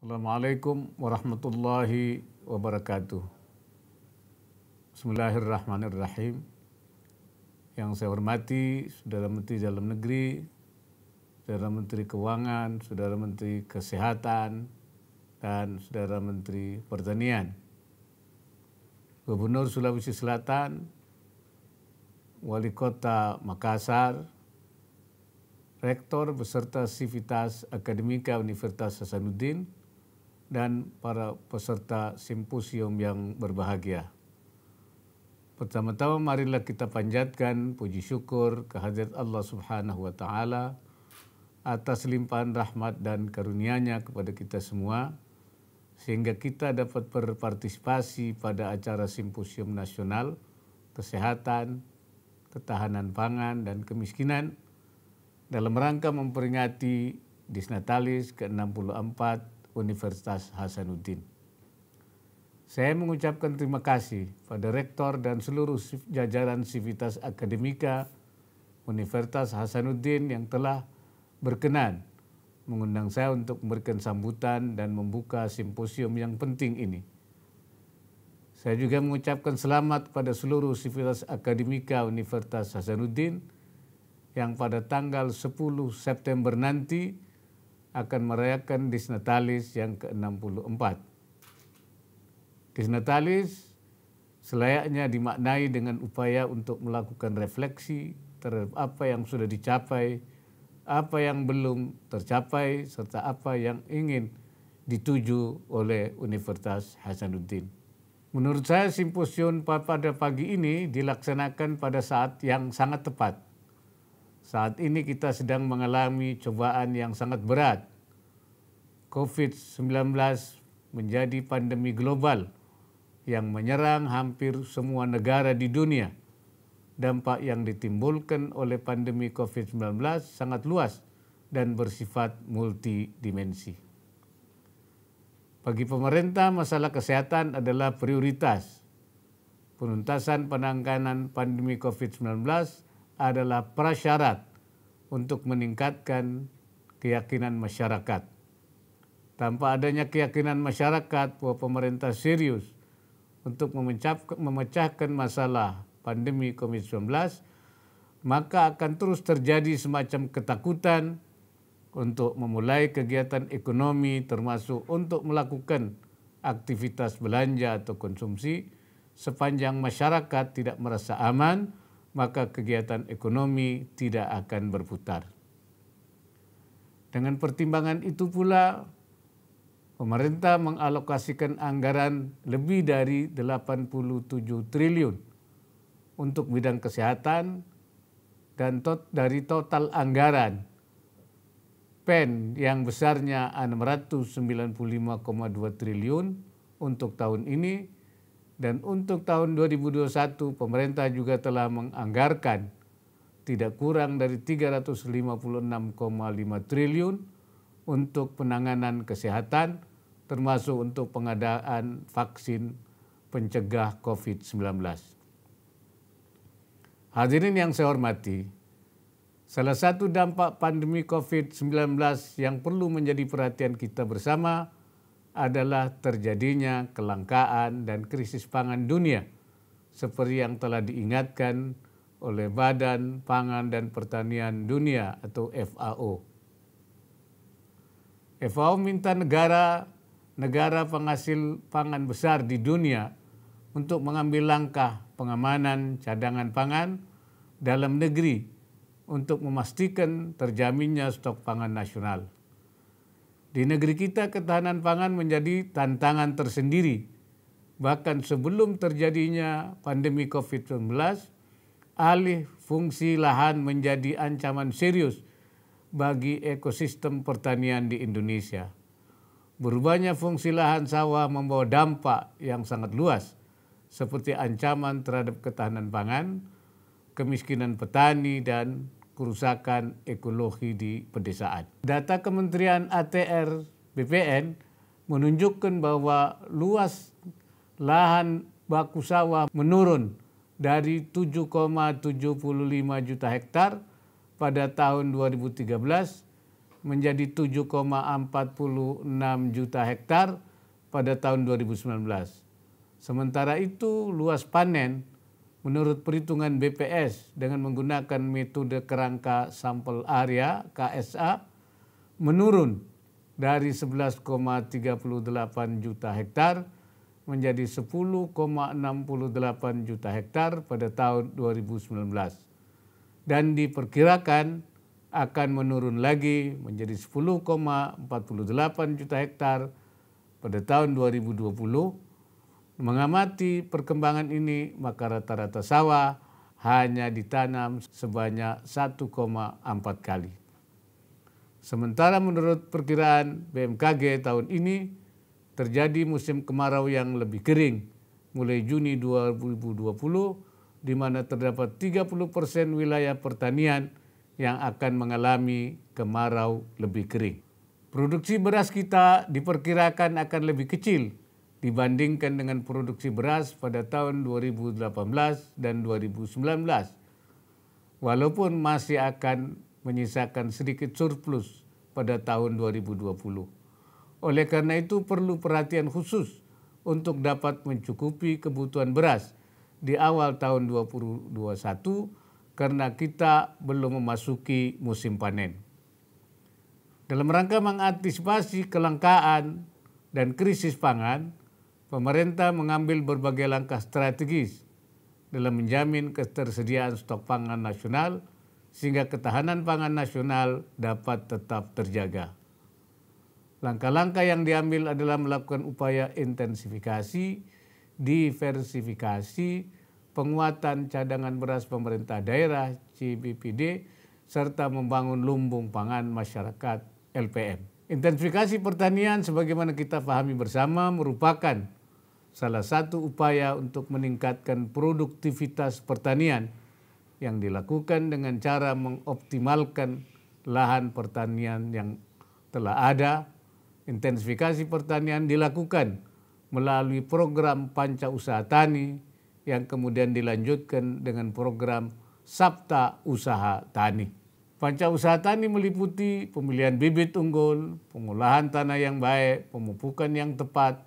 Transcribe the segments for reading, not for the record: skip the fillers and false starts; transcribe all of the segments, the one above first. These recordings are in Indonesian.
Assalamualaikum warahmatullahi wabarakatuh. Bismillahirrahmanirrahim. Yang saya hormati Saudara Menteri Dalam Negeri, Saudara Menteri Keuangan, Saudara Menteri Kesehatan, dan Saudara Menteri Pertanian, Gubernur Sulawesi Selatan, Wali Kota Makassar, Rektor beserta Sivitas Akademika Universitas Hasanuddin, dan para peserta simposium yang berbahagia. Pertama-tama marilah kita panjatkan puji syukur kehadirat Allah Subhanahu wa Ta'ala atas limpahan rahmat dan karunia-Nya kepada kita semua, sehingga kita dapat berpartisipasi pada acara Simposium Nasional Kesehatan, Ketahanan Pangan, dan Kemiskinan dalam rangka memperingati Disnatalis ke-64 Universitas Hasanuddin. Saya mengucapkan terima kasih pada Rektor dan seluruh jajaran Sivitas Akademika Universitas Hasanuddin yang telah berkenan mengundang saya untuk memberikan sambutan dan membuka simposium yang penting ini. Saya juga mengucapkan selamat kepada seluruh Sivitas Akademika Universitas Hasanuddin yang pada tanggal 10 September nanti akan merayakan Disnatalis yang ke-64. Disnatalis selayaknya dimaknai dengan upaya untuk melakukan refleksi terhadap apa yang sudah dicapai, apa yang belum tercapai, serta apa yang ingin dituju oleh Universitas Hasanuddin. Menurut saya simposium pada pagi ini dilaksanakan pada saat yang sangat tepat. Saat ini kita sedang mengalami cobaan yang sangat berat. COVID-19 menjadi pandemi global yang menyerang hampir semua negara di dunia. Dampak yang ditimbulkan oleh pandemi COVID-19 sangat luas dan bersifat multidimensi. Bagi pemerintah, masalah kesehatan adalah prioritas. Penuntasan penanganan pandemi COVID-19 adalah prasyarat untuk meningkatkan keyakinan masyarakat. Tanpa adanya keyakinan masyarakat bahwa pemerintah serius untuk memecahkan masalah pandemi COVID-19, maka akan terus terjadi semacam ketakutan untuk memulai kegiatan ekonomi, termasuk untuk melakukan aktivitas belanja atau konsumsi. Sepanjang masyarakat tidak merasa aman, maka kegiatan ekonomi tidak akan berputar. Dengan pertimbangan itu pula, pemerintah mengalokasikan anggaran lebih dari 87 triliun untuk bidang kesehatan, dan dari total anggaran PEN yang besarnya 695,2 triliun untuk tahun ini. Dan untuk tahun 2021 pemerintah juga telah menganggarkan tidak kurang dari 356,5 triliun untuk penanganan kesehatan, termasuk untuk pengadaan vaksin pencegah COVID-19. Hadirin yang saya hormati, salah satu dampak pandemi COVID-19 yang perlu menjadi perhatian kita bersama adalah terjadinya kelangkaan dan krisis pangan dunia, seperti yang telah diingatkan oleh Badan Pangan dan Pertanian Dunia atau FAO. FAO minta negara penghasil pangan besar di dunia untuk mengambil langkah pengamanan cadangan pangan dalam negeri untuk memastikan terjaminnya stok pangan nasional. Di negeri kita ketahanan pangan menjadi tantangan tersendiri. Bahkan sebelum terjadinya pandemi COVID-19, alih fungsi lahan menjadi ancaman serius bagi ekosistem pertanian di Indonesia. Berubahnya fungsi lahan sawah membawa dampak yang sangat luas, seperti ancaman terhadap ketahanan pangan, kemiskinan petani, dan kerusakan ekologi di pedesaan. Data Kementerian ATR BPN menunjukkan bahwa luas lahan baku sawah menurun dari 7,75 juta hektar pada tahun 2013 menjadi 7,46 juta hektar pada tahun 2019. Sementara itu luas panen menurut perhitungan BPS dengan menggunakan metode kerangka sampel area KSA menurun dari 11,38 juta hektar menjadi 10,68 juta hektar pada tahun 2019 dan diperkirakan akan menurun lagi menjadi 10,48 juta hektar pada tahun 2020. Mengamati perkembangan ini, maka rata-rata sawah hanya ditanam sebanyak 1,4 kali. Sementara menurut perkiraan BMKG tahun ini terjadi musim kemarau yang lebih kering mulai Juni 2020, di mana terdapat 30% wilayah pertanian yang akan mengalami kemarau lebih kering. Produksi beras kita diperkirakan akan lebih kecil dibandingkan dengan produksi beras pada tahun 2018 dan 2019, walaupun masih akan menyisakan sedikit surplus pada tahun 2020. Oleh karena itu perlu perhatian khusus untuk dapat mencukupi kebutuhan beras di awal tahun 2021 karena kita belum memasuki musim panen. Dalam rangka mengantisipasi kelangkaan dan krisis pangan, pemerintah mengambil berbagai langkah strategis dalam menjamin ketersediaan stok pangan nasional sehingga ketahanan pangan nasional dapat tetap terjaga. Langkah-langkah yang diambil adalah melakukan upaya intensifikasi, diversifikasi, penguatan cadangan beras pemerintah daerah CBPD, serta membangun lumbung pangan masyarakat LPM. Intensifikasi pertanian sebagaimana kita pahami bersama merupakan salah satu upaya untuk meningkatkan produktivitas pertanian yang dilakukan dengan cara mengoptimalkan lahan pertanian yang telah ada. Intensifikasi pertanian dilakukan melalui program Panca Usaha Tani yang kemudian dilanjutkan dengan program Sabta Usaha Tani. Panca Usaha Tani meliputi pemilihan bibit unggul, pengolahan tanah yang baik, pemupukan yang tepat,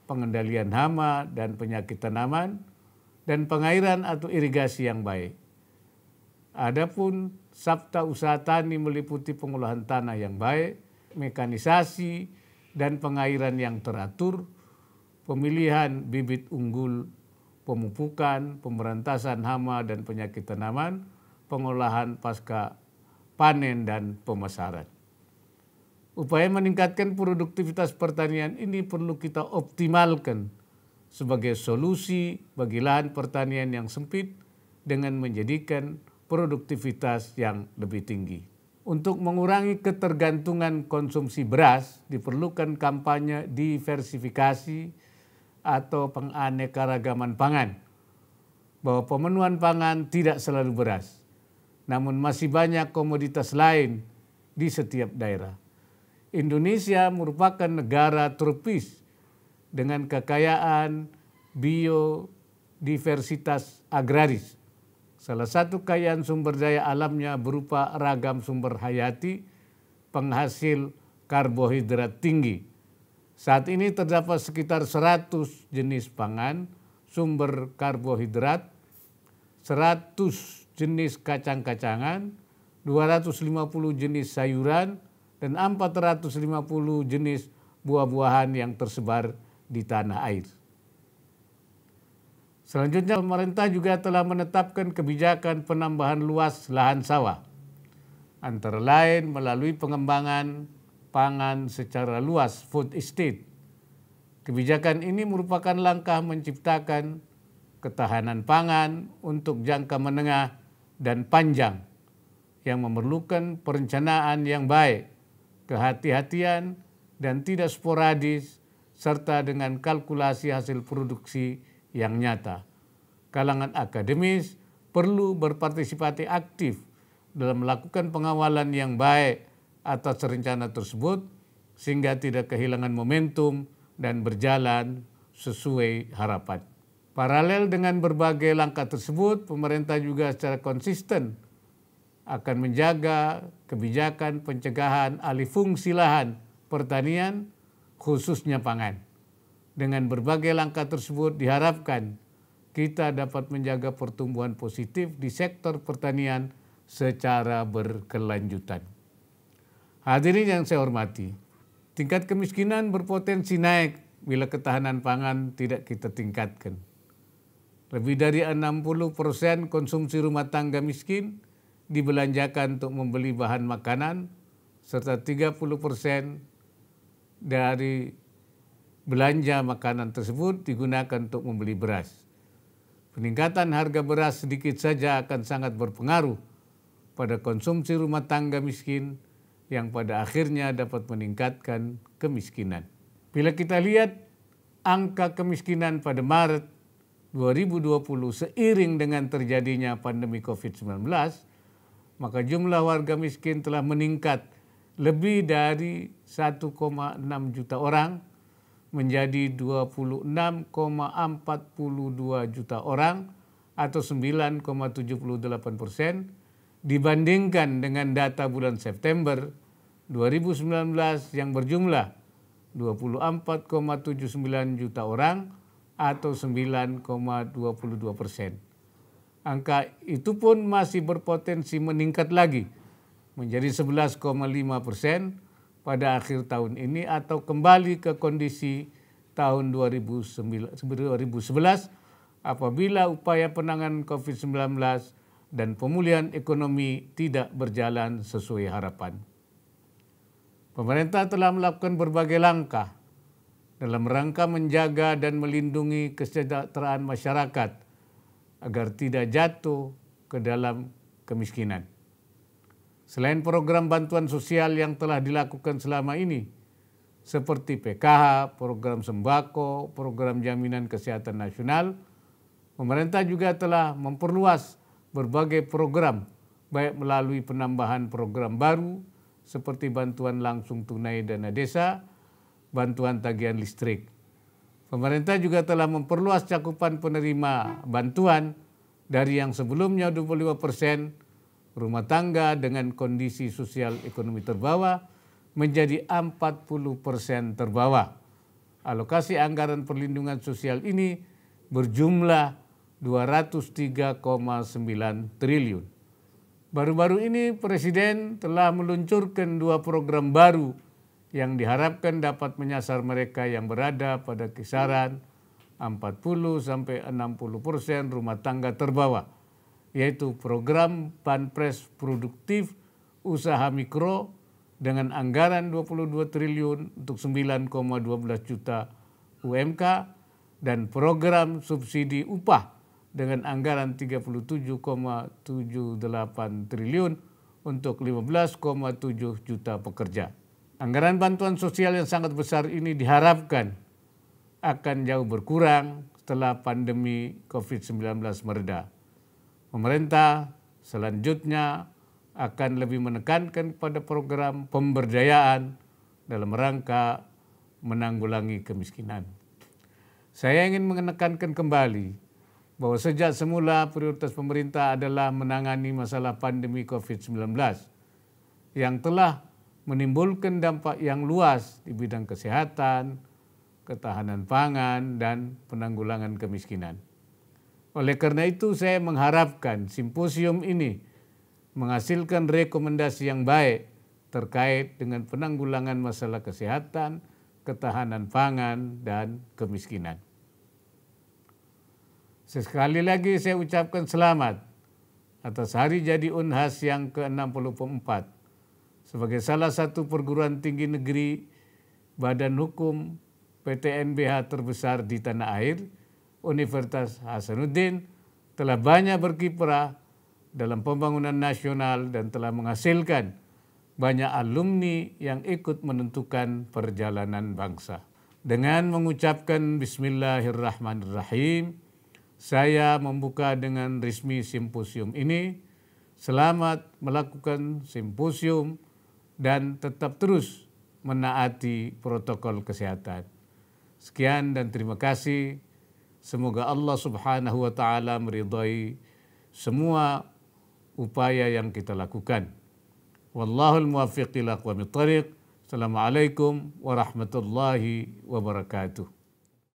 pengendalian hama dan penyakit tanaman, dan pengairan atau irigasi yang baik. Adapun Sabta Usaha Tani meliputi pengolahan tanah yang baik, mekanisasi dan pengairan yang teratur, pemilihan bibit unggul, pemupukan, pemberantasan hama dan penyakit tanaman, pengolahan pasca panen dan pemasaran. Upaya meningkatkan produktivitas pertanian ini perlu kita optimalkan sebagai solusi bagi lahan pertanian yang sempit dengan menjadikan produktivitas yang lebih tinggi. Untuk mengurangi ketergantungan konsumsi beras, diperlukan kampanye diversifikasi atau penganekaragaman pangan, bahwa pemenuhan pangan tidak selalu beras, namun masih banyak komoditas lain di setiap daerah. Indonesia merupakan negara tropis dengan kekayaan biodiversitas agraris. Salah satu kekayaan sumber daya alamnya berupa ragam sumber hayati penghasil karbohidrat tinggi. Saat ini terdapat sekitar 100 jenis pangan, sumber karbohidrat, 100 jenis kacang-kacangan, 250 jenis sayuran, dan 450 jenis buah-buahan yang tersebar di tanah air. Selanjutnya, pemerintah juga telah menetapkan kebijakan penambahan luas lahan sawah, antara lain melalui pengembangan pangan secara luas food estate. Kebijakan ini merupakan langkah menciptakan ketahanan pangan untuk jangka menengah dan panjang yang memerlukan perencanaan yang baik, kehati-hatian dan tidak sporadis, serta dengan kalkulasi hasil produksi yang nyata. Kalangan akademis perlu berpartisipasi aktif dalam melakukan pengawalan yang baik atas rencana tersebut sehingga tidak kehilangan momentum dan berjalan sesuai harapan. Paralel dengan berbagai langkah tersebut, pemerintah juga secara konsisten akan menjaga kebijakan pencegahan alih fungsi lahan pertanian khususnya pangan. Dengan berbagai langkah tersebut diharapkan kita dapat menjaga pertumbuhan positif di sektor pertanian secara berkelanjutan. Hadirin yang saya hormati, tingkat kemiskinan berpotensi naik bila ketahanan pangan tidak kita tingkatkan. Lebih dari 60% konsumsi rumah tangga miskin dibelanjakan untuk membeli bahan makanan, serta 30% dari belanja makanan tersebut digunakan untuk membeli beras. Peningkatan harga beras sedikit saja akan sangat berpengaruh pada konsumsi rumah tangga miskin yang pada akhirnya dapat meningkatkan kemiskinan. Bila kita lihat angka kemiskinan pada Maret 2020 seiring dengan terjadinya pandemi COVID-19, maka jumlah warga miskin telah meningkat lebih dari 1,6 juta orang menjadi 26,42 juta orang atau 9,78% dibandingkan dengan data bulan September 2019 yang berjumlah 24,79 juta orang atau 9,22%. Angka itu pun masih berpotensi meningkat lagi menjadi 11,5% pada akhir tahun ini atau kembali ke kondisi tahun 2011 apabila upaya penanganan COVID-19 dan pemulihan ekonomi tidak berjalan sesuai harapan. Pemerintah telah melakukan berbagai langkah dalam rangka menjaga dan melindungi kesejahteraan masyarakat agar tidak jatuh ke dalam kemiskinan. Selain program bantuan sosial yang telah dilakukan selama ini, seperti PKH, program sembako, program jaminan kesehatan nasional, pemerintah juga telah memperluas berbagai program, baik melalui penambahan program baru, seperti bantuan langsung tunai dana desa, bantuan tagihan listrik. Pemerintah juga telah memperluas cakupan penerima bantuan dari yang sebelumnya 25% rumah tangga dengan kondisi sosial ekonomi terbawah menjadi 40% terbawah. Alokasi anggaran perlindungan sosial ini berjumlah 203,9 triliun. Baru-baru ini Presiden telah meluncurkan 2 program baru yang diharapkan dapat menyasar mereka yang berada pada kisaran 40-60% rumah tangga terbawah, yaitu program Banpres Produktif Usaha Mikro dengan anggaran 22 triliun untuk 9,12 juta UMK dan program subsidi upah dengan anggaran 37,78 triliun untuk 15,7 juta pekerja. Anggaran bantuan sosial yang sangat besar ini diharapkan akan jauh berkurang setelah pandemi COVID-19 mereda. Pemerintah selanjutnya akan lebih menekankan pada program pemberdayaan dalam rangka menanggulangi kemiskinan. Saya ingin menekankan kembali bahwa sejak semula prioritas pemerintah adalah menangani masalah pandemi COVID-19 yang telah menimbulkan dampak yang luas di bidang kesehatan, ketahanan pangan, dan penanggulangan kemiskinan. Oleh karena itu saya mengharapkan simposium ini menghasilkan rekomendasi yang baik terkait dengan penanggulangan masalah kesehatan, ketahanan pangan, dan kemiskinan. Sekali lagi saya ucapkan selamat atas hari jadi Unhas yang ke-64 sebagai salah satu perguruan tinggi negeri Badan Hukum PTNBH terbesar di tanah air. Universitas Hasanuddin telah banyak berkiprah dalam pembangunan nasional dan telah menghasilkan banyak alumni yang ikut menentukan perjalanan bangsa. Dengan mengucapkan Bismillahirrahmanirrahim, saya membuka dengan resmi simposium ini. Selamat melakukan simposium dan tetap terus menaati protokol kesehatan. Sekian dan terima kasih. Semoga Allah Subhanahu wa taala meridhai semua upaya yang kita lakukan. Wallahul muwaffiq ila aqwamit thariq. Assalamualaikum warahmatullahi wabarakatuh.